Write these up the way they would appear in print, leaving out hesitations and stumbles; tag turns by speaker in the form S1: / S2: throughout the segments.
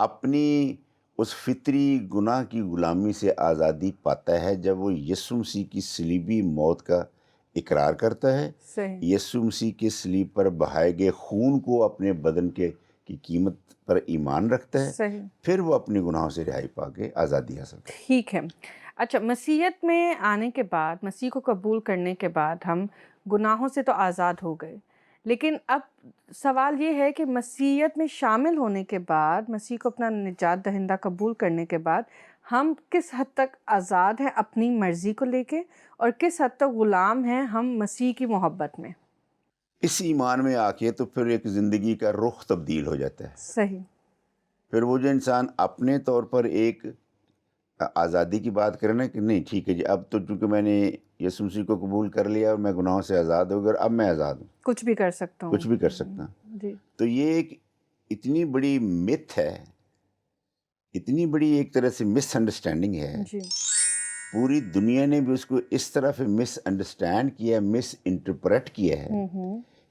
S1: اپنی اس فطری گناہ کی غلامی سے آزادی پاتا ہے جب وہ یسوع مسیح کی صلیبی موت کا اقرار کرتا ہے،
S2: صحیح
S1: یسوع مسیح کے صلیب پر بہائے گئے خون کو اپنے بدن کی قیمت پر ایمان رکھتا ہے،
S2: صحیح
S1: پھر وہ اپنے گناہوں سے رہائی پا کے آزادی حاصل کرتا ہے۔
S2: ٹھیک ہے۔ اچھا، مسیحیت میں آنے کے بعد، مسیح کو قبول کرنے کے بعد ہم گناہوں سے تو آزاد ہو گئے، لیکن اب سوال یہ ہے کہ مسیحیت میں شامل ہونے کے بعد، مسیح کو اپنا نجات دہندہ قبول کرنے کے بعد ہم کس حد تک آزاد ہیں اپنی مرضی کو لے کے، اور کس حد تک غلام ہیں ہم مسیح کی محبت میں؟
S1: اس ایمان میں آ کے تو پھر ایک زندگی کا رخ تبدیل ہو جاتا ہے۔
S2: صحیح
S1: پھر وہ جو انسان اپنے طور پر ایک آزادی کی بات کرے نا کہ نہیں ٹھیک ہے جی، اب تو چونکہ میں نے یسوع مسیح کو قبول کر لیا اور میں گناہوں سے آزاد ہو گیا اور اب میں آزاد ہوں،
S2: کچھ بھی کر سکتا ہوں۔
S1: کچھ بھی کر سکتا ہوں،
S2: جی
S1: تو یہ ایک اتنی بڑی متھ ہے، اتنی بڑی ایک طرح سے مس انڈرسٹینڈنگ ہے،
S2: جی
S1: پوری دنیا نے بھی اس کو اس طرح سے مس انڈرسٹینڈ کیا، مس انٹرپریٹ کیا ہے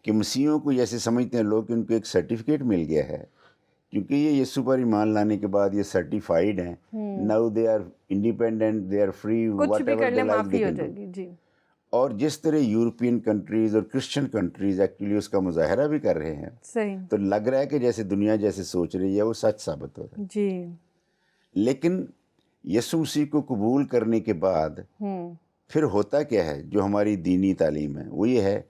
S1: کہ مسیحیوں کو جیسے سمجھتے ہیں لوگ کہ ان کو ایک سرٹیفکیٹ مل گیا ہے کیونکہ یہ یسوع پر ایمان لانے کے بعد یہ سرٹیفائیڈ ہیں، now they are independent, they are free,
S2: کچھ
S1: واٹ
S2: بھی
S1: ایور
S2: کر
S1: دے
S2: لیں
S1: لائک دے
S2: معافی ہو
S1: کین ڈو۔
S2: جائے گی۔ جی
S1: اور جس طرح یورپین کنٹریز اور کرسچن کنٹریز ایکچولی اس کا مظاہرہ بھی کر رہے ہیں،
S2: صحیح
S1: تو لگ رہا ہے کہ جیسے دنیا جیسے سوچ رہی ہے وہ سچ ثابت ہو رہا ہے۔
S2: جی
S1: لیکن یسوع مسیح کو قبول کرنے کے بعد پھر ہوتا کیا ہے؟ جو ہماری دینی تعلیم ہے وہ یہ ہے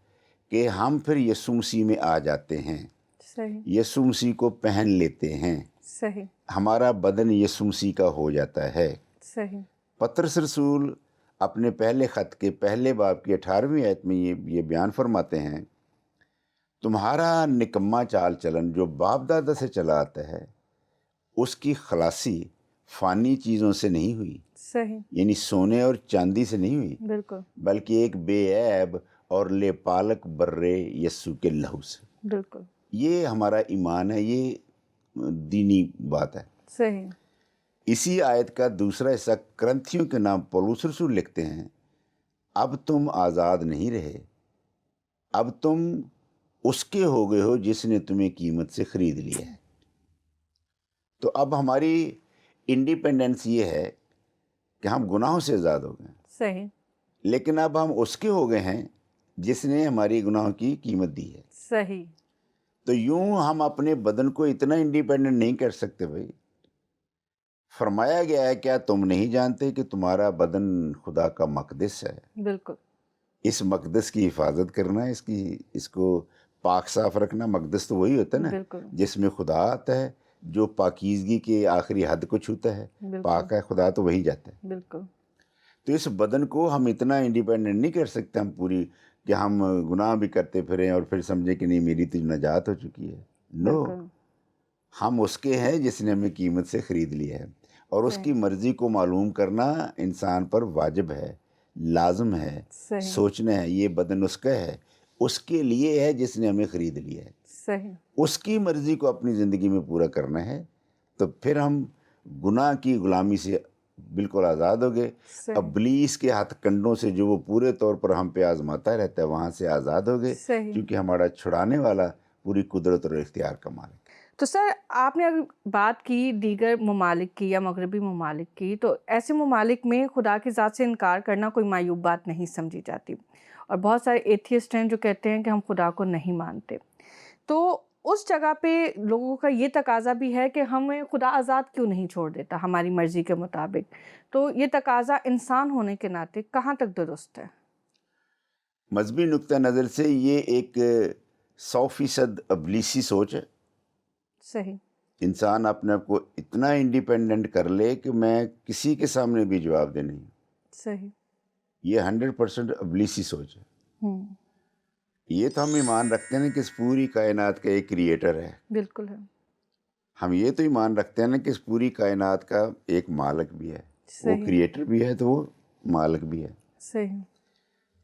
S1: کہ ہم پھر یسوع مسیح میں آ جاتے ہیں،
S2: صحیح
S1: یسوع مسیح کو پہن لیتے ہیں،
S2: صحیح
S1: ہمارا بدن یسوع مسیح کا ہو جاتا ہے۔
S2: صحیح
S1: پطرس رسول اپنے پہلے خط کے پہلے باب کی 18ویں آیت میں یہ بیان فرماتے ہیں، تمہارا نکما چال چلن جو باپ دادا سے چلا آتا ہے اس کی خلاصی فانی چیزوں سے نہیں ہوئی،
S2: صحیح
S1: یعنی سونے اور چاندی سے نہیں ہوئی،
S2: بالکل
S1: بلکہ ایک بے عیب اور لے پالک برے یسوع کے لہو سے۔
S2: بالکل
S1: یہ ہمارا ایمان ہے، یہ دینی بات ہے۔
S2: صحیح
S1: اسی آیت کا دوسرا حصہ کرنتھیوں کے نام پولس رسول لکھتے ہیں، اب تم آزاد نہیں رہے، اب تم اس کے ہو گئے ہو جس نے تمہیں قیمت سے خرید لیا ہے۔ تو اب ہماری انڈیپینڈنس یہ ہے کہ ہم گناہوں سے آزاد ہو گئے ہیں،
S2: صحیح
S1: لیکن اب ہم اس کے ہو گئے ہیں جس نے ہماری گناہوں کی قیمت دی ہے۔
S2: صحیح
S1: تو یوں ہم اپنے بدن کو اتنا انڈیپینڈنٹ نہیں کر سکتے بھائی۔ فرمایا گیا ہے کیا تم نہیں جانتے کہ تمہارا بدن خدا کا مقدس ہے؟
S2: بالکل
S1: اس مقدس کی حفاظت کرنا، اس کو پاک صاف رکھنا، مقدس تو وہی ہوتا ہے نا
S2: بالکل
S1: جس میں خدا آتا ہے، جو پاکیزگی کے آخری حد کو چھوتا ہے،
S2: بالکل
S1: پاک ہے خدا تو وہی جاتا ہے۔
S2: بالکل
S1: تو اس بدن کو ہم اتنا انڈیپینڈنٹ نہیں کر سکتے ہم پوری کہ ہم گناہ بھی کرتے پھریں اور پھر سمجھیں کہ نہیں میری تو نجات ہو چکی ہے۔ نو،
S2: بالکل
S1: ہم اس کے ہیں جس نے ہمیں قیمت سے خرید لیا ہے، اور اس کی مرضی کو معلوم کرنا انسان پر واجب ہے، لازم ہے،
S2: صحیح
S1: سوچنا ہے۔ یہ بدن اس کا ہے، اس کے لیے ہے جس نے ہمیں خرید لیا ہے،
S2: صحیح
S1: اس کی مرضی کو اپنی زندگی میں پورا کرنا ہے، تو پھر ہم گناہ کی غلامی سے بالکل آزاد ہو گئے۔
S2: صحیح
S1: ابلیس کے ہاتھ کنڈوں سے جو وہ پورے طور پر ہم پہ آزماتا رہتا ہے وہاں سے آزاد ہو گئے،
S2: صحیح
S1: کیونکہ ہمارا چھڑانے والا پوری قدرت اور اختیار کا مالک ہے۔
S2: تو سر، آپ نے اگر بات کی دیگر ممالک کی یا مغربی ممالک کی، تو ایسے ممالک میں خدا کی ذات سے انکار کرنا کوئی معیوب بات نہیں سمجھی جاتی، اور بہت سارے ایتھیسٹ ہیں جو کہتے ہیں کہ ہم خدا کو نہیں مانتے۔ تو اس جگہ پہ لوگوں کا یہ تقاضا بھی ہے کہ ہمیں خدا آزاد کیوں نہیں چھوڑ دیتا ہماری مرضی کے مطابق؟ تو یہ تقاضا انسان ہونے کے ناطے کہاں تک درست ہے؟
S1: مذہبی نقطہ نظر سے یہ ایک 100% ابلیسی سوچ ہے۔
S2: صحیح
S1: انسان اپنے آپ کو اتنا انڈیپینڈنٹ کر لے کہ میں کسی کے سامنے بھی جواب دے نہیں،
S2: صحیح
S1: یہ 100% ابلیسی سوچ ہے۔
S2: ہوں
S1: یہ تو ہم ایمان رکھتے ہیں کہ اس پوری کائنات کا ایک کریٹر ہے،
S2: بالکل ہے
S1: ہم یہ تو ایمان رکھتے ہیں نا کہ اس پوری کائنات کا ایک مالک بھی ہے، وہ
S2: صحیح
S1: کریٹر بھی ہے تو وہ مالک بھی ہے۔
S2: صحیح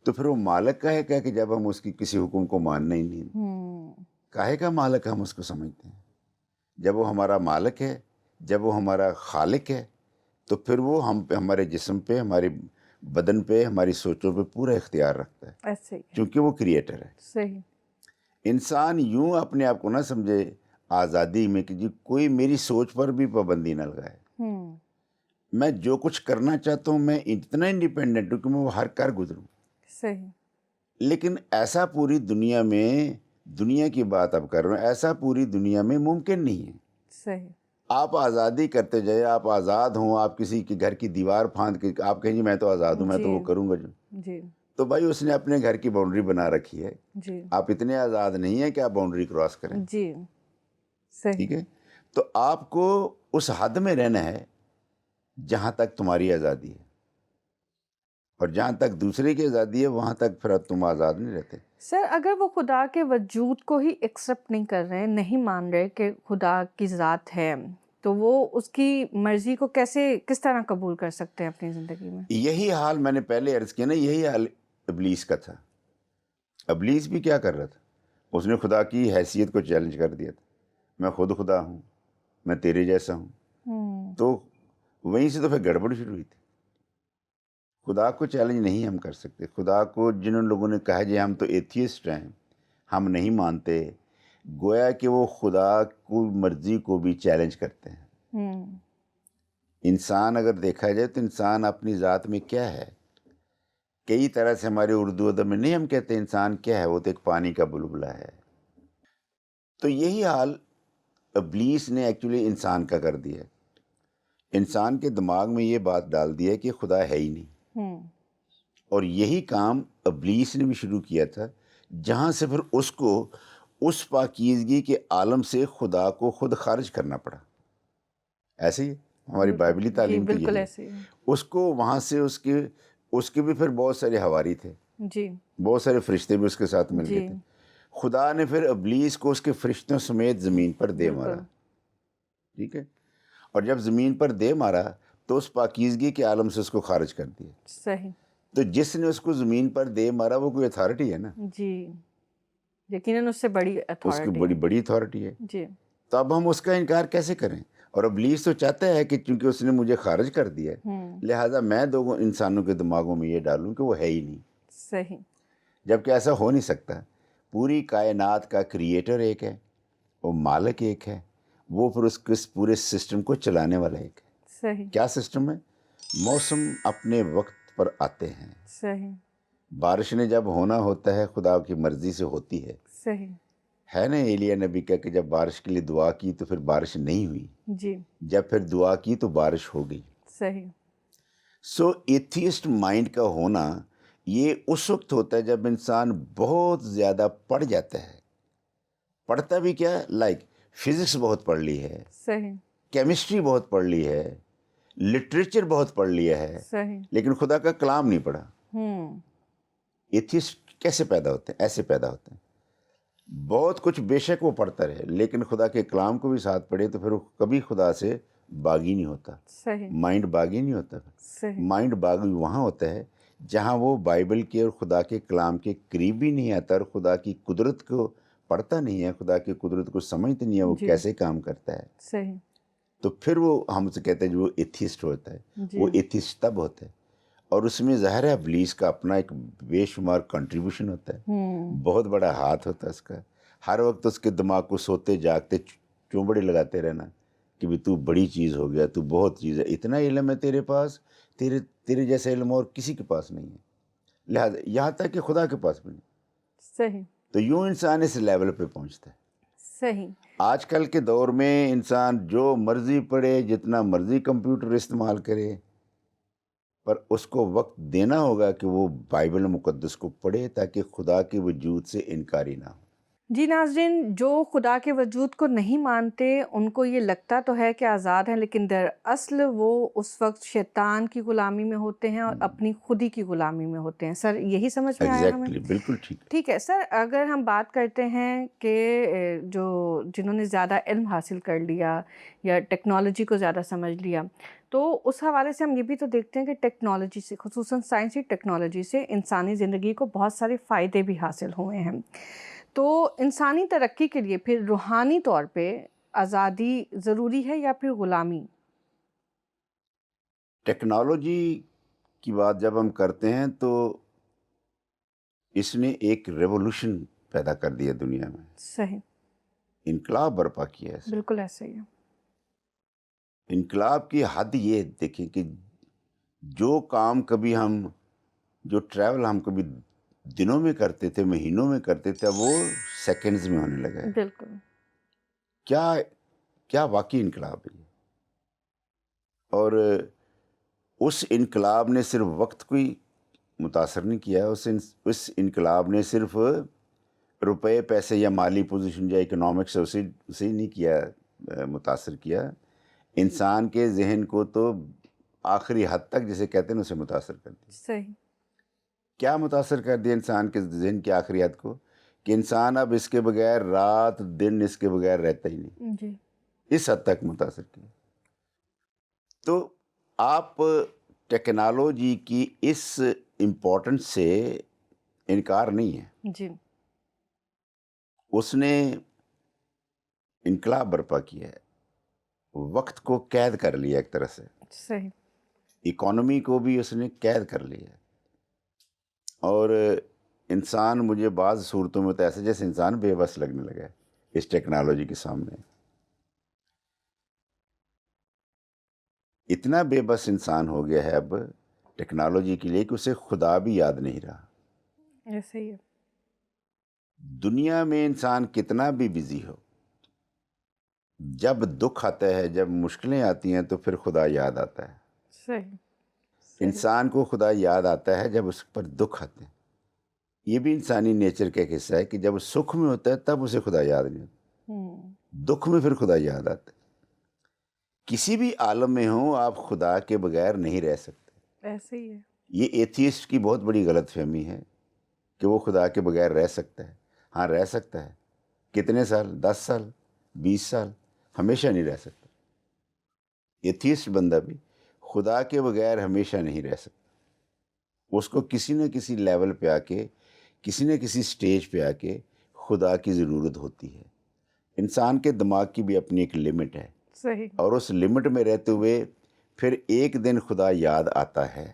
S1: تو پھر وہ مالک کا ہے کیا کہ جب ہم اس کی کسی حکم کو ماننا ہی نہیں، کاہے کا مالک ہم اس کو سمجھتے ہیں؟ جب وہ ہمارا مالک ہے، جب وہ ہمارا خالق ہے، تو پھر وہ ہم پہ، ہمارے جسم پہ، ہمارے بدن پہ، ہماری سوچوں پہ پورا اختیار رکھتا ہے،
S2: ایسے ہی
S1: کیونکہ وہ کریٹر ہے۔
S2: صحیح
S1: انسان یوں اپنے آپ کو نہ سمجھے آزادی میں کہ جی کوئی میری سوچ پر بھی پابندی نہ لگائے. میں جو کچھ کرنا چاہتا ہوں میں اتنا انڈیپینڈنٹ ہوں کہ میں وہ ہر کر گزروں.
S2: صحیح.
S1: لیکن ایسا پوری دنیا میں، دنیا کی بات اب کر رہا ہوں، ایسا پوری دنیا میں ممکن نہیں ہے.
S2: صحیح.
S1: آپ آزادی کرتے جائے، آپ آزاد ہوں، آپ کسی کے گھر کی دیوار پھاند کے آپ کہیں جی میں تو آزاد ہوں، میں تو
S2: جی
S1: وہ کروں گا جو.
S2: جی
S1: تو بھائی اس نے اپنے گھر کی باؤنڈری بنا رکھی ہے.
S2: جی
S1: آپ اتنے آزاد نہیں ہیں کہ آپ باؤنڈری کراس کریں.
S2: جی. صحیح.
S1: ٹھیک ہے. تو آپ کو اس حد میں رہنا ہے جہاں تک تمہاری آزادی ہے، اور جہاں تک دوسرے کی آزادی ہے وہاں تک پھر تم آزاد نہیں رہتے.
S2: سر اگر وہ خدا کے وجود کو ہی ایکسیپٹ نہیں کر رہے، نہیں مان رہے کہ خدا کی ذات ہے، تو وہ اس کی مرضی کو کس طرح قبول کر سکتے ہیں اپنی زندگی میں؟
S1: یہی حال میں نے پہلے عرض کیا نا، یہی حال ابلیس کا تھا. ابلیس بھی کیا کر رہا تھا؟ اس نے خدا کی حیثیت کو چیلنج کر دیا تھا. میں خود خدا ہوں، میں تیرے جیسا ہوں. تو وہیں سے تو پھر گڑبڑ شروع ہوئی تھی. خدا کو چیلنج نہیں ہم کر سکتے. خدا کو جنہوں لوگوں نے کہا جی ہم تو ایتھیسٹ ہیں، ہم نہیں مانتے، گویا کہ وہ خدا کو مرضی کو بھی چیلنج کرتے ہیں. انسان اگر دیکھا جائے تو انسان اپنی ذات میں کیا ہے؟ کئی طرح سے ہمارے اردو ادب میں نہیں ہم کہتے انسان کیا ہے، وہ تو ایک پانی کا بلبلہ ہے. تو یہی حال ابلیس نے ایکچولی انسان کا کر دیا. انسان کے دماغ میں یہ بات ڈال دی ہے کہ خدا ہے ہی نہیں. اور یہی کام ابلیس نے بھی شروع کیا تھا، جہاں سے پھر اس کو اس پاکیزگی کے عالم سے خدا کو خود خارج کرنا پڑا. ایسے ہی ہماری بائبلی
S2: جی
S1: تعلیم تو
S2: بالکل
S1: یہی ہے.
S2: ایسے ہی.
S1: اس کو وہاں سے اس کے بھی پھر بہت سارے حواری تھے،
S2: جی
S1: بہت سارے فرشتے بھی اس کے ساتھ مل گئے
S2: جی
S1: تھے. خدا نے پھر ابلیس کو اس کے فرشتوں سمیت زمین پر دے مارا.
S2: بالکل.
S1: ٹھیک ہے. اور جب زمین پر دے مارا تو اس پاکیزگی کے عالم سے اس کو خارج کر دیا.
S2: صحیح.
S1: تو جس نے اس کو زمین پر دے مارا وہ کوئی اتھارٹی ہے نا،
S2: جی یقیناً اس سے بڑی
S1: اس کی
S2: اتھارٹی
S1: بڑی
S2: ہے.
S1: بڑی اتھارٹی ہے.
S2: جی
S1: تو اب ہم اس کا انکار کیسے کریں؟ اور ابلیس تو چاہتا ہے کہ چونکہ اس نے مجھے خارج کر دیا ہے، لہٰذا میں دو انسانوں کے دماغوں میں یہ ڈالوں کہ وہ ہے ہی نہیں.
S2: صحیح.
S1: جبکہ ایسا ہو نہیں سکتا. پوری کائنات کا کریٹر ایک ہے، وہ مالک ایک ہے، وہ پھر اس پورے سسٹم کو چلانے والا ایک ہے.
S2: صحیح.
S1: کیا سسٹم ہے؟ موسم اپنے وقت پر آتے ہیں.
S2: صحیح.
S1: بارش نے جب ہونا ہوتا ہے خدا کی مرضی سے ہوتی ہے.
S2: صحیح.
S1: ہے نا ایلیا نبی کا کہ جب بارش کے لیے دعا کی تو پھر بارش نہیں ہوئی،
S2: جی
S1: جب پھر دعا کی تو بارش ہو گئی.
S2: صحیح.
S1: سو ایتھیسٹ مائنڈ کا ہونا یہ اس وقت ہوتا ہے جب انسان بہت زیادہ پڑھ جاتا ہے. پڑھتا بھی کیا، لائک فزکس بہت پڑھ لی ہے،
S2: صحیح.
S1: کیمسٹری بہت پڑھ لی ہے، لٹریچر بہت پڑھ لیا ہے،
S2: صحیح.
S1: لیکن خدا کا کلام نہیں پڑھا. ایتھیسٹ کیسے پیدا ہوتے ہیں؟ ایسے پیدا ہوتے ہیں. بہت کچھ بے شک وہ پڑھتا رہے لیکن خدا کے کلام کو بھی ساتھ پڑھے تو پھر وہ کبھی خدا سے باغی نہیں ہوتا.
S2: صحیح.
S1: مائنڈ باغی نہیں ہوتا.
S2: صحیح.
S1: مائنڈ باغی وہاں ہوتا ہے جہاں وہ بائبل کے اور خدا کے کلام کے قریب بھی نہیں آتا اور خدا کی قدرت کو پڑھتا نہیں ہے، خدا کی قدرت کو سمجھتا نہیں ہے وہ
S2: جی.
S1: کیسے کام کرتا ہے.
S2: صحیح.
S1: تو پھر وہ ہم سے کہتے ہیں جو وہ ایتھیسٹ ہوتا ہے.
S2: جی.
S1: وہ ایتھیسٹ تب ہوتا ہے اور اس میں ظاہر ہے ابلیس کا اپنا ایک بے شمار کنٹریبیوشن ہوتا ہے، بہت بڑا ہاتھ ہوتا ہے اس کا. ہر وقت اس کے دماغ کو سوتے جاگتے چونبڑے لگاتے رہنا کہ بھی تو بڑی چیز ہو گیا، تو بہت چیز ہے، اتنا علم ہے تیرے پاس، تیرے جیسا علم اور کسی کے پاس نہیں ہے، لہٰذا یہاں تک کہ خدا کے پاس بھی نہیں.
S2: صحیح.
S1: تو یوں انسان اس لیول پہ پہنچتا ہے.
S2: صحیح.
S1: آج کل کے دور میں انسان جو مرضی پڑھے، جتنا مرضی کمپیوٹر استعمال کرے، پر اس کو وقت دینا ہوگا کہ وہ بائبل مقدس کو پڑھے تاکہ خدا کے وجود سے انکاری نہ ہو.
S2: جی ناظرین، جو خدا کے وجود کو نہیں مانتے ان کو یہ لگتا تو ہے کہ آزاد ہیں، لیکن دراصل وہ اس وقت شیطان کی غلامی میں ہوتے ہیں اور اپنی خودی کی غلامی میں ہوتے ہیں. سر یہی سمجھ میں آیا ہمیں؟
S1: ایگزیکٹلی، بالکل ٹھیک.
S2: ٹھیک ہے سر، اگر ہم بات کرتے ہیں کہ جنہوں نے زیادہ علم حاصل کر لیا یا ٹیکنالوجی کو زیادہ سمجھ لیا، تو اس حوالے سے ہم یہ بھی تو دیکھتے ہیں کہ ٹیکنالوجی سے، خصوصاً سائنسی ٹیکنالوجی سے انسانی زندگی کو بہت سارے فائدے بھی حاصل ہوئے ہیں. تو انسانی ترقی کے لیے پھر روحانی طور پہ آزادی ضروری ہے یا پھر غلامی؟
S1: ٹیکنالوجی کی بات جب ہم کرتے ہیں تو اس نے ایک ریولوشن پیدا کر دیا دنیا میں.
S2: صحیح.
S1: انقلاب برپا کیا ہے.
S2: بالکل ایسے ہی ہے.
S1: انقلاب کی حد یہ دیکھیں کہ جو کام کبھی جو ٹریول ہم کبھی دنوں میں کرتے تھے، مہینوں میں کرتے تھے، اب وہ سیکنڈز میں ہونے لگا ہے.
S2: بالکل.
S1: کیا واقعی انقلاب ہے یہ. اور اس انقلاب نے صرف وقت کو ہی متاثر نہیں کیا، اس انقلاب نے صرف روپے پیسے یا مالی پوزیشن یا اکنامکس اسے ہی نہیں کیا متاثر کیا، انسان کے ذہن کو تو آخری حد تک جسے کہتے ہیں اسے متاثر کر دیا.
S2: صحیح.
S1: کیا متاثر کر دیا انسان کے ذہن کی آخری حد کو؟ کہ انسان اب اس کے بغیر رات دن اس کے بغیر رہتا ہی نہیں.
S2: جی.
S1: اس حد تک متاثر کیا. تو آپ ٹیکنالوجی کی اس امپورٹنس سے انکار نہیں ہے.
S2: جی.
S1: اس نے انقلاب برپا کیا ہے، وقت کو قید کر لیا ایک طرح سے.
S2: صحیح.
S1: اکانومی کو بھی اس نے قید کر لیا. اور انسان مجھے بعض صورتوں میں تو ایسے جیسے انسان بے بس لگنے لگا ہے اس ٹیکنالوجی کے سامنے. اتنا بے بس انسان ہو گیا ہے اب ٹیکنالوجی کے لیے کہ اسے خدا بھی یاد نہیں رہا.
S2: ایسے ہی ہے.
S1: دنیا میں انسان کتنا بھی بزی ہو، جب دکھ آتا ہے، جب مشکلیں آتی ہیں تو پھر خدا یاد آتا ہے.
S2: صحیح.
S1: انسان کو خدا یاد آتا ہے جب اس پر دکھ آتے ہیں. یہ بھی انسانی نیچر کا ایک حصہ ہے کہ جب سکھ میں ہوتا ہے تب اسے خدا یاد نہیں ہوتا، دکھ میں پھر خدا یاد آتا ہے. کسی بھی عالم میں ہوں آپ خدا کے بغیر نہیں رہ سکتے.
S2: ایسے ہی ہے. یہ
S1: یہ ایتھیسٹ کی بہت بڑی غلط فہمی ہے کہ وہ خدا کے بغیر رہ سکتا ہے. ہاں رہ سکتا ہے. کتنے سال؟ 10 سال، 20 سال، ہمیشہ نہیں رہ سکتا. ایتھیسٹ بندہ بھی خدا کے بغیر ہمیشہ نہیں رہ سکتا. اس کو کسی نہ کسی لیول پہ آ کے، کسی نہ کسی سٹیج پہ آ کے خدا کی ضرورت ہوتی ہے. انسان کے دماغ کی بھی اپنی ایک لمٹ ہے،
S2: صحیح.
S1: اور اس لمٹ میں رہتے ہوئے پھر ایک دن خدا یاد آتا ہے.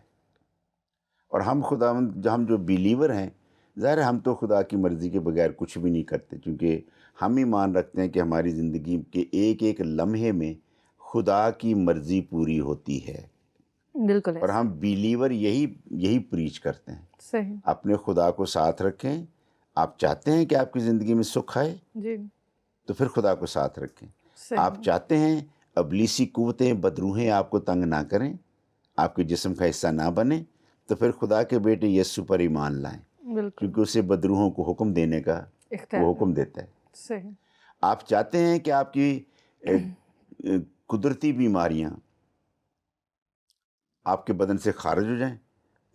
S1: اور ہم جو بیلیور ہیں، ظاہر ہے ہم تو خدا کی مرضی کے بغیر کچھ بھی نہیں کرتے، کیونکہ ہم ایمان رکھتے ہیں کہ ہماری زندگی کے ایک ایک لمحے میں خدا کی مرضی پوری ہوتی ہے.
S2: بالکل
S1: اور
S2: ایسے.
S1: ہم بیلیور یہی پریچ کرتے ہیں.
S2: صحیح.
S1: اپنے خدا کو ساتھ رکھیں. آپ چاہتے ہیں کہ آپ کی زندگی میں سکھ آئے
S2: جی.
S1: تو پھر خدا کو ساتھ رکھیں.
S2: صحیح.
S1: آپ چاہتے ہیں ابلیسی قوتیں بدروہیں آپ کو تنگ نہ کریں، آپ کے جسم کا حصہ نہ بنیں، تو پھر خدا کے بیٹے یسوع پر ایمان لائیں،
S2: بالکل.
S1: کیونکہ اسے بدروہوں کو حکم دینے کا
S2: اختیار
S1: وہ
S2: ہے.
S1: حکم دیتا ہے.
S2: صحیح.
S1: آپ چاہتے ہیں کہ آپ کی قدرتی بیماریاں آپ کے بدن سے خارج ہو جائیں،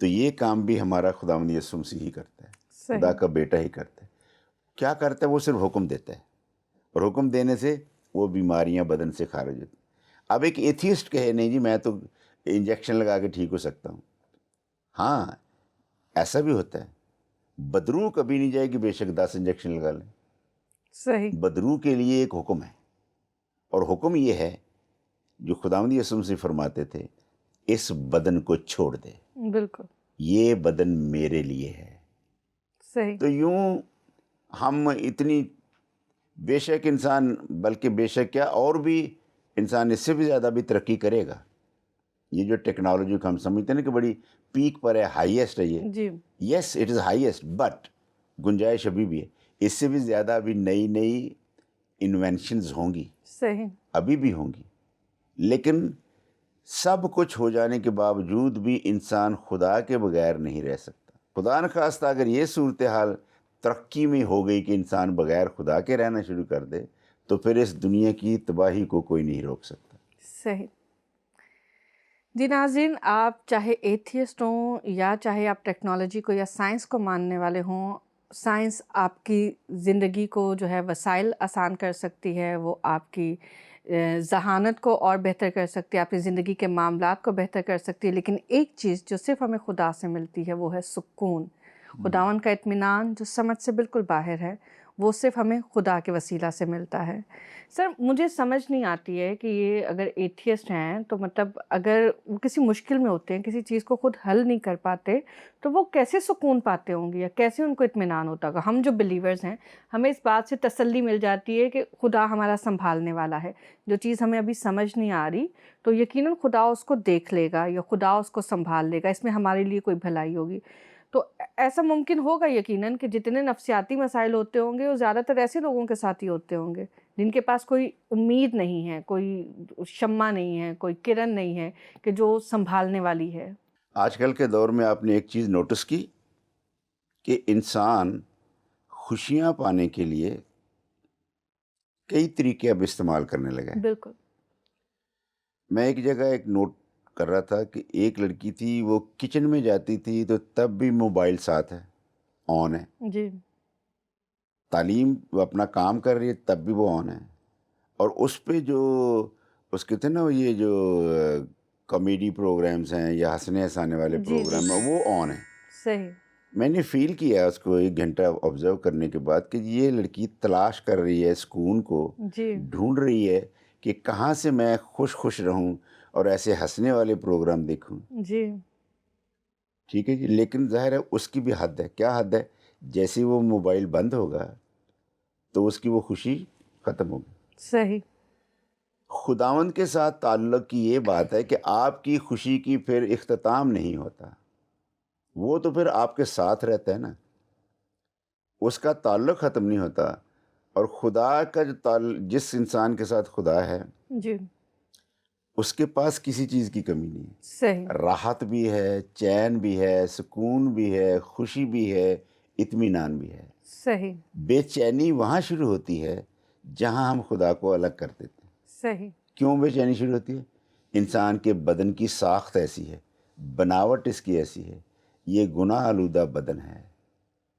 S1: تو یہ کام بھی ہمارا خداوند یسوع مسیح ہی کرتا ہے، خدا
S2: صحیح.
S1: کا بیٹا ہی کرتا ہے. کیا کرتا ہے؟ وہ صرف حکم دیتا ہے، اور حکم دینے سے وہ بیماریاں بدن سے خارج ہوتی. اب ایک ایتھیسٹ کہے نہیں جی میں تو انجیکشن لگا کے ٹھیک ہو سکتا ہوں. ہاں ایسا بھی ہوتا ہے. بدروح کبھی نہیں جائے کہ بے شک 10 انجیکشن لگا لیں.
S2: صحیح.
S1: بدروح کے لیے ایک حکم ہے، اور حکم یہ ہے جو خداوند یسوع مسیح فرماتے تھے، اس بدن کو چھوڑ دے،
S2: بالکل.
S1: یہ بدن میرے لیے ہے.
S2: صحیح.
S1: تو یوں ہم اتنی بے شک انسان، بلکہ بے شک کیا، اور بھی انسان اس سے بھی زیادہ بھی ترقی کرے گا. یہ جو ٹیکنالوجی کو ہم سمجھتے ہیں نا کہ بڑی پیک پر ہے، ہائیسٹ ہے یہ،
S2: جی.
S1: Yes it is highest, but گنجائش ابھی بھی ہے. اس سے بھی زیادہ ابھی نئی انوینشنز ہوں گی،
S2: صحیح.
S1: ابھی بھی ہوں گی. لیکن سب کچھ ہو جانے کے باوجود بھی انسان خدا کے بغیر نہیں رہ سکتا. خدا نخواستہ اگر یہ صورتحال ترقی میں ہو گئی کہ انسان بغیر خدا کے رہنا شروع کر دے، تو پھر اس دنیا کی تباہی کو کوئی نہیں روک سکتا.
S2: صحیح. جی ناظرین، آپ چاہے ایتھیسٹ ہوں یا چاہے آپ ٹیکنالوجی کو یا سائنس کو ماننے والے ہوں، سائنس آپ کی زندگی کو جو ہے وسائل آسان کر سکتی ہے، وہ آپ کی ذہانت کو اور بہتر کر سکتی ہے، آپ کی زندگی کے معاملات کو بہتر کر سکتی ہے. لیکن ایک چیز جو صرف ہمیں خدا سے ملتی ہے وہ ہے سکون. خداوند کا اطمینان جو سمجھ سے بالکل باہر ہے، وہ صرف ہمیں خدا کے وسیلہ سے ملتا ہے۔ سر مجھے سمجھ نہیں آتی ہے کہ یہ اگر ایتھیسٹ ہیں تو مطلب اگر وہ کسی مشکل میں ہوتے ہیں، کسی چیز کو خود حل نہیں کر پاتے، تو وہ کیسے سکون پاتے ہوں گے یا کیسے ان کو اطمینان ہوتا ہوگا؟ ہم جو بلیورز ہیں ہمیں اس بات سے تسلی مل جاتی ہے کہ خدا ہمارا سنبھالنے والا ہے، جو چیز ہمیں ابھی سمجھ نہیں آ رہی تو یقیناً خدا اس کو دیکھ لے گا یا خدا اس کو سنبھال لے گا، اس میں ہمارے لیے کوئی بھلائی ہوگی۔ تو ایسا ممکن ہوگا یقیناً کہ جتنے نفسیاتی مسائل ہوتے ہوں گے وہ زیادہ تر ایسے لوگوں کے ساتھ ہی ہوتے ہوں گے جن کے پاس کوئی امید نہیں ہے، کوئی شمع نہیں ہے، کوئی کرن نہیں ہے کہ جو سنبھالنے والی ہے۔
S1: آج کل کے دور میں آپ نے ایک چیز نوٹس کی کہ انسان خوشیاں پانے کے لیے کئی طریقے اب استعمال کرنے لگا ہے۔
S2: بالکل۔
S1: میں ایک جگہ ایک نوٹ کر رہا تھا کہ ایک لڑکی تھی، وہ کچن میں جاتی تھی تو تب بھی موبائل ساتھ ہے، آن ہے،
S2: جی
S1: تعلیم وہ اپنا کام کر رہی ہے تب بھی وہ آن ہے، اور اس پہ جو اس کے تھے نا یہ جو کامیڈی پروگرامز ہیں یا ہنسنے ہنسانے والے
S2: جی جی
S1: پروگرام ہیں وہ آن ہیں۔
S2: صحیح۔
S1: میں نے فیل کیا اس کو 1 گھنٹہ آبزرو کرنے کے بعد کہ یہ لڑکی تلاش کر رہی ہے سکون کو،
S2: جی
S1: ڈھونڈ رہی ہے کہ کہاں سے میں خوش رہوں اور ایسے ہنسنے والے پروگرام دیکھوں۔
S2: جی
S1: ٹھیک ہے جی، لیکن ظاہر ہے اس کی بھی حد ہے۔ کیا حد ہے؟ جیسے وہ موبائل بند ہوگا تو اس کی وہ خوشی ختم ہوگی۔
S2: صحیح۔
S1: خداوند کے ساتھ تعلق کی یہ بات ہے کہ آپ کی خوشی کی پھر اختتام نہیں ہوتا، وہ تو پھر آپ کے ساتھ رہتا ہے نا، اس کا تعلق ختم نہیں ہوتا۔ اور خدا کا جو جس انسان کے ساتھ خدا ہے
S2: جی
S1: اس کے پاس کسی چیز کی کمی نہیں ہے،
S2: صحیح۔
S1: راحت بھی ہے، چین بھی ہے، سکون بھی ہے، خوشی بھی ہے، اطمینان بھی ہے۔
S2: صحیح۔
S1: بے چینی وہاں شروع ہوتی ہے جہاں ہم خدا کو الگ کر دیتے ہیں۔
S2: صحیح۔
S1: کیوں بے چینی شروع ہوتی ہے؟ انسان کے بدن کی ساخت ایسی ہے، بناوٹ اس کی ایسی ہے، یہ گناہ آلودہ بدن ہے،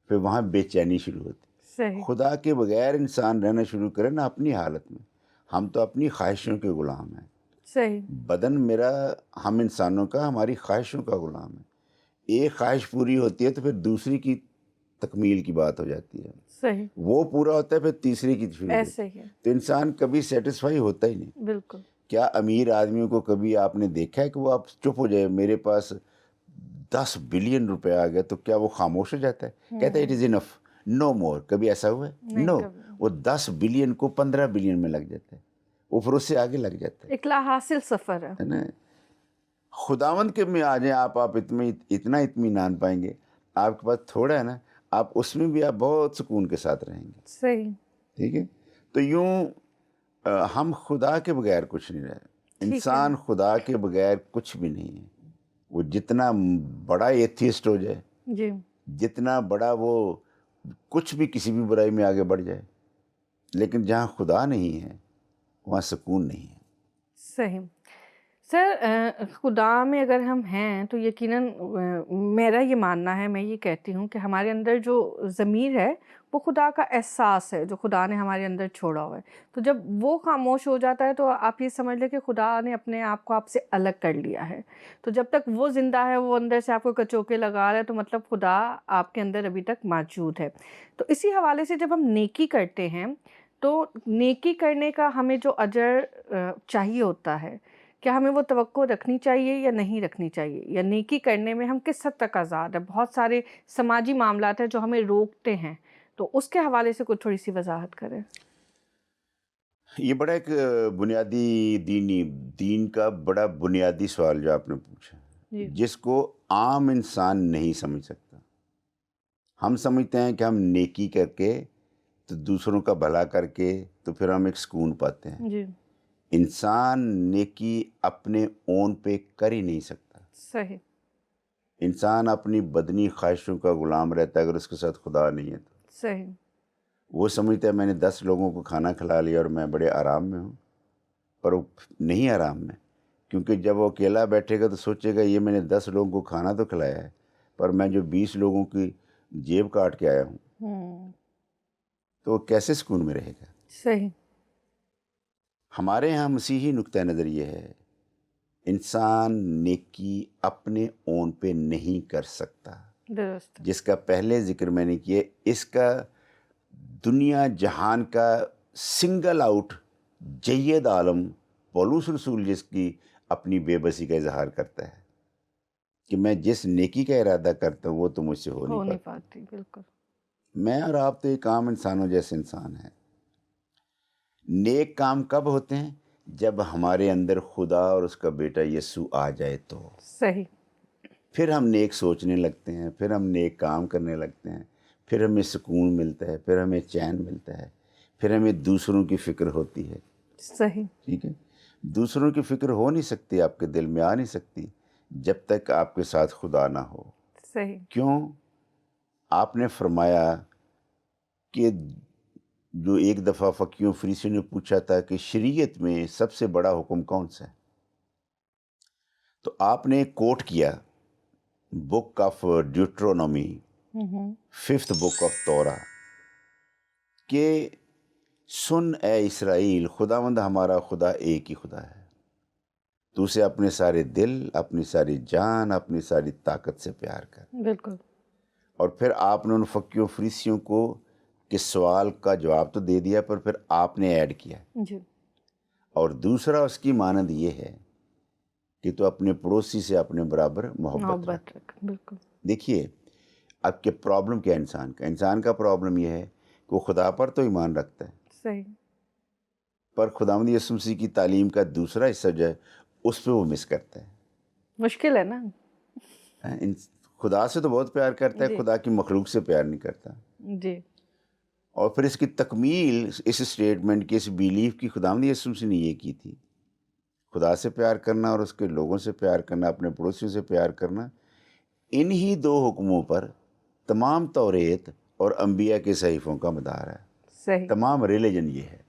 S1: پھر وہاں بے چینی شروع ہوتی ہے۔
S2: صحیح۔
S1: خدا کے بغیر انسان رہنا شروع کرے نا اپنی حالت میں، ہم تو اپنی خواہشوں کے غلام ہیں۔
S2: صحیح۔
S1: بدن میرا، ہم انسانوں کا ہماری خواہشوں کا غلام ہے۔ ایک خواہش پوری ہوتی ہے تو پھر دوسری کی تکمیل کی بات ہو جاتی ہے،
S2: صحیح۔
S1: وہ پورا ہوتا ہے پھر تیسری کی شروع ہوتی
S2: ایسے ہی ہے۔
S1: ہے، تو انسان کبھی سیٹسفائی ہوتا ہی نہیں۔
S2: بالکل۔
S1: کیا امیر آدمیوں کو کبھی آپ نے دیکھا ہے کہ وہ آپ چپ ہو جائے، میرے پاس 10 بلین روپے آ گئے تو کیا وہ خاموش ہو جاتا ہے؟ کہتا ہے اٹ از انف، نو مور؟ کبھی ایسا ہوا ہے؟
S2: نہیں
S1: نو،
S2: کبھی۔
S1: وہ 10 بلین کو 15 بلین میں لگ جاتا ہے، وہ پھر اس سے آگے لگ جاتا
S2: ایک لا حاصل سفر ہے۔
S1: ہے نا۔ خداوند کے میں آ جائیں آپ اتنا اطمینان پائیں گے، آپ کے پاس تھوڑا ہے نا، آپ اس میں بھی آپ بہت سکون کے ساتھ رہیں گے۔
S2: صحیح۔
S1: ٹھیک ہے، تو یوں ہم خدا کے بغیر کچھ نہیں رہے،
S2: ٹھیک ہے۔
S1: انسان خدا کے بغیر کچھ بھی نہیں ہے۔ وہ جتنا بڑا ایتھیسٹ ہو جائے،
S2: جی
S1: جتنا بڑا وہ کچھ بھی کسی بھی برائی میں آگے بڑھ جائے، لیکن جہاں خدا نہیں ہے وہاں سکون نہیں ہے۔
S2: صحیح۔ سر خدا میں اگر ہم ہیں تو یقیناً میرا یہ ماننا ہے، میں یہ کہتی ہوں کہ ہمارے اندر جو ضمیر ہے وہ خدا کا احساس ہے جو خدا نے ہمارے اندر چھوڑا ہوا ہے، تو جب وہ خاموش ہو جاتا ہے تو آپ یہ سمجھ لیں کہ خدا نے اپنے آپ کو آپ سے الگ کر لیا ہے۔ تو جب تک وہ زندہ ہے، وہ اندر سے آپ کو کچوکے لگا رہا ہے، تو مطلب خدا آپ کے اندر ابھی تک موجود ہے۔ تو اسی حوالے سے جب ہم نیکی کرتے ہیں تو نیکی کرنے کا ہمیں جو اجر چاہیے ہوتا ہے، کیا ہمیں وہ توقع رکھنی چاہیے یا نہیں رکھنی چاہیے؟ یا نیکی کرنے میں ہم کس حد تک آزاد ہیں؟ بہت سارے سماجی معاملات ہیں جو ہمیں روکتے ہیں، تو اس کے حوالے سے کچھ تھوڑی سی وضاحت کریں۔
S1: یہ بڑا ایک بنیادی دین کا بڑا بنیادی سوال جو آپ نے پوچھا،
S2: جی
S1: جس کو عام انسان نہیں سمجھ سکتا۔ ہم سمجھتے ہیں کہ ہم نیکی کر کے تو دوسروں کا بھلا کر کے تو پھر ہم ایک سکون پاتے ہیں۔
S2: جی
S1: انسان نیکی اپنے اون پہ کر ہی نہیں سکتا۔
S2: صحیح۔
S1: انسان اپنی بدنی خواہشوں کا غلام رہتا ہے اگر اس کے ساتھ خدا نہیں ہے تو۔
S2: صحیح۔
S1: وہ سمجھتا ہے میں نے 10 لوگوں کو کھانا کھلا لیا اور میں بڑے آرام میں ہوں، پر وہ نہیں آرام میں، کیونکہ جب وہ اکیلا بیٹھے گا تو سوچے گا یہ میں نے 10 لوگوں کو کھانا تو کھلایا ہے، پر میں جو 20 لوگوں کی جیب کاٹ کے آیا ہوں تو وہ کیسے سکون میں رہے گا؟
S2: صحیح۔
S1: ہمارے ہاں مسیحی نقطہ نظر یہ ہے، انسان نیکی اپنے اون پہ نہیں کر سکتا،
S2: درست۔
S1: جس کا پہلے ذکر میں نے کیا۔ اس کا دنیا جہان کا سنگل آؤٹ جید عالم پولوس رسول جس کی اپنی بے بسی کا اظہار کرتا ہے کہ میں جس نیکی کا ارادہ کرتا ہوں وہ تو مجھ سے ہو نہیں پاتا.
S2: پاتی. بالکل.
S1: میں اور آپ تو ایک عام انسانوں جیسے انسان ہیں. نیک کام کب ہوتے ہیں؟ جب ہمارے اندر خدا اور اس کا بیٹا یسوع آ جائے تو
S2: صحیح.
S1: پھر ہم نیک سوچنے لگتے ہیں، پھر ہم نیک کام کرنے لگتے ہیں، پھر ہمیں سکون ملتا ہے، پھر ہمیں چین ملتا ہے، پھر ہمیں دوسروں کی فکر ہوتی ہے.
S2: صحیح.
S1: ٹھیک ہے. دوسروں کی فکر ہو نہیں سکتی، آپ کے دل میں آ نہیں سکتی جب تک آپ کے ساتھ خدا نہ ہو.
S2: صحیح.
S1: کیوں؟ آپ نے فرمایا کہ جو ایک دفعہ فقیوں فریسیوں نے پوچھا تھا کہ شریعت میں سب سے بڑا حکم کون سا ہے، تو آپ نے کوٹ کیا book of ڈیوٹرونومی، 5th book of تورا، کہ سن اے اسرائیل، خداوند ہمارا خدا ایک ہی خدا ہے، تو اسے اپنے سارے دل، اپنی ساری جان، اپنی ساری طاقت سے پیار کر.
S2: بالکل.
S1: اور پھر آپ نے ان فقیوں فریسیوں کو کہ سوال کا جواب تو دے دیا، پر پھر آپ نے ایڈ کیا.
S2: جی.
S1: اور دوسرا اس کی مانند یہ ہے کہ تو اپنے پڑوسی سے اپنے برابر محبت رکھ.
S2: رکھ. بالکل.
S1: دیکھیے اب کہ پرابلم کیا انسان کا پرابلم یہ ہے کہ وہ خدا پر تو ایمان رکھتا ہے،
S2: صحیح.
S1: پر خداوند یسوع مسیح کی تعلیم کا دوسرا حصہ جو ہے اس پہ وہ مس کرتا ہے.
S2: مشکل ہے نا.
S1: خدا سے تو بہت پیار کرتا ہے،
S2: جی.
S1: خدا کی مخلوق سے پیار نہیں کرتا.
S2: جی.
S1: اور پھر اس کی تکمیل اس اسٹیٹمنٹ کی، اس بیلیف کی خداوند یسوع مسیح نے یہ کی تھی، خدا سے پیار کرنا اور اس کے لوگوں سے پیار کرنا، اپنے پڑوسیوں سے پیار کرنا. انہی 2 حکموں پر تمام توریت اور انبیاء کے صحیفوں کا مدار ہے.
S2: صحیح.
S1: تمام ریلیجن یہ ہے،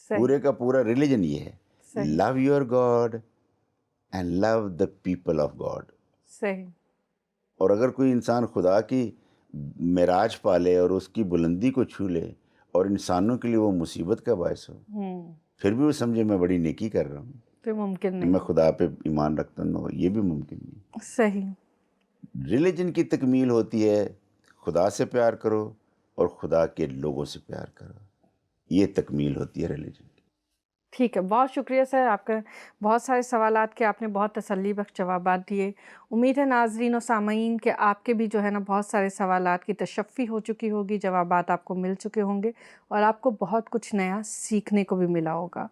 S2: صحیح.
S1: پورے کا پورا ریلیجن یہ ہے،
S2: صحیح.
S1: Love your God and love the people of God.
S2: صحیح.
S1: اور اگر کوئی انسان خدا کی معراج پالے اور اس کی بلندی کو چھو لے اور انسانوں کے لیے وہ مصیبت کا باعث ہو، پھر بھی وہ سمجھے میں بڑی نیکی کر رہا ہوں،
S2: تو ممکن
S1: کہ
S2: نہیں.
S1: میں خدا پہ ایمان رکھتا ہوں، یہ بھی ممکن نہیں.
S2: صحیح.
S1: ریلیجن کی تکمیل ہوتی ہے خدا سے پیار کرو اور خدا کے لوگوں سے پیار کرو، یہ تکمیل ہوتی ہے ریلیجن کی.
S2: ٹھیک ہے. بہت شکریہ سر، آپ کا بہت سارے سوالات کے آپ نے بہت تسلی بخش جوابات دیے. امید ہے ناظرین و سامعین کہ آپ کے بھی جو ہے نا بہت سارے سوالات کی تشفی ہو چکی ہوگی، جوابات آپ کو مل چکے ہوں گے اور آپ کو بہت کچھ نیا سیکھنے کو بھی ملا ہوگا،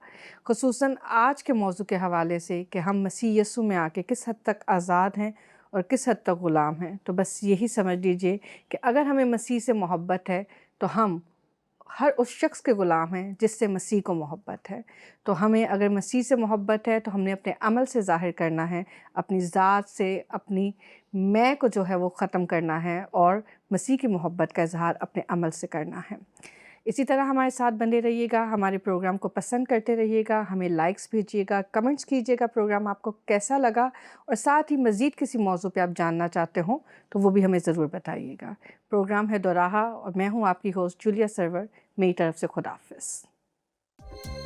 S2: خصوصاً آج کے موضوع کے حوالے سے کہ ہم مسیح یسوع میں آ کے کس حد تک آزاد ہیں اور کس حد تک غلام ہیں. تو بس یہی سمجھ لیجئے کہ اگر ہمیں مسیح سے محبت ہے تو ہم ہر اس شخص کے غلام ہیں جس سے مسیح کو محبت ہے. تو ہمیں اگر مسیح سے محبت ہے تو ہم نے اپنے عمل سے ظاہر کرنا ہے، اپنی ذات سے اپنی میں کو جو ہے وہ ختم کرنا ہے اور مسیح کی محبت کا اظہار اپنے عمل سے کرنا ہے. اسی طرح ہمارے ساتھ بنے رہیے گا، ہمارے پروگرام کو پسند کرتے رہیے گا، ہمیں لائکس بھیجیے گا، کمنٹس کیجیے گا پروگرام آپ کو کیسا لگا، اور ساتھ ہی مزید کسی موضوع پہ آپ جاننا چاہتے ہوں تو وہ بھی ہمیں ضرور بتائیے گا. پروگرام ہے دوراہا اور میں ہوں آپ کی ہوسٹ جولیا سرور. میری طرف سے خدا حافظ.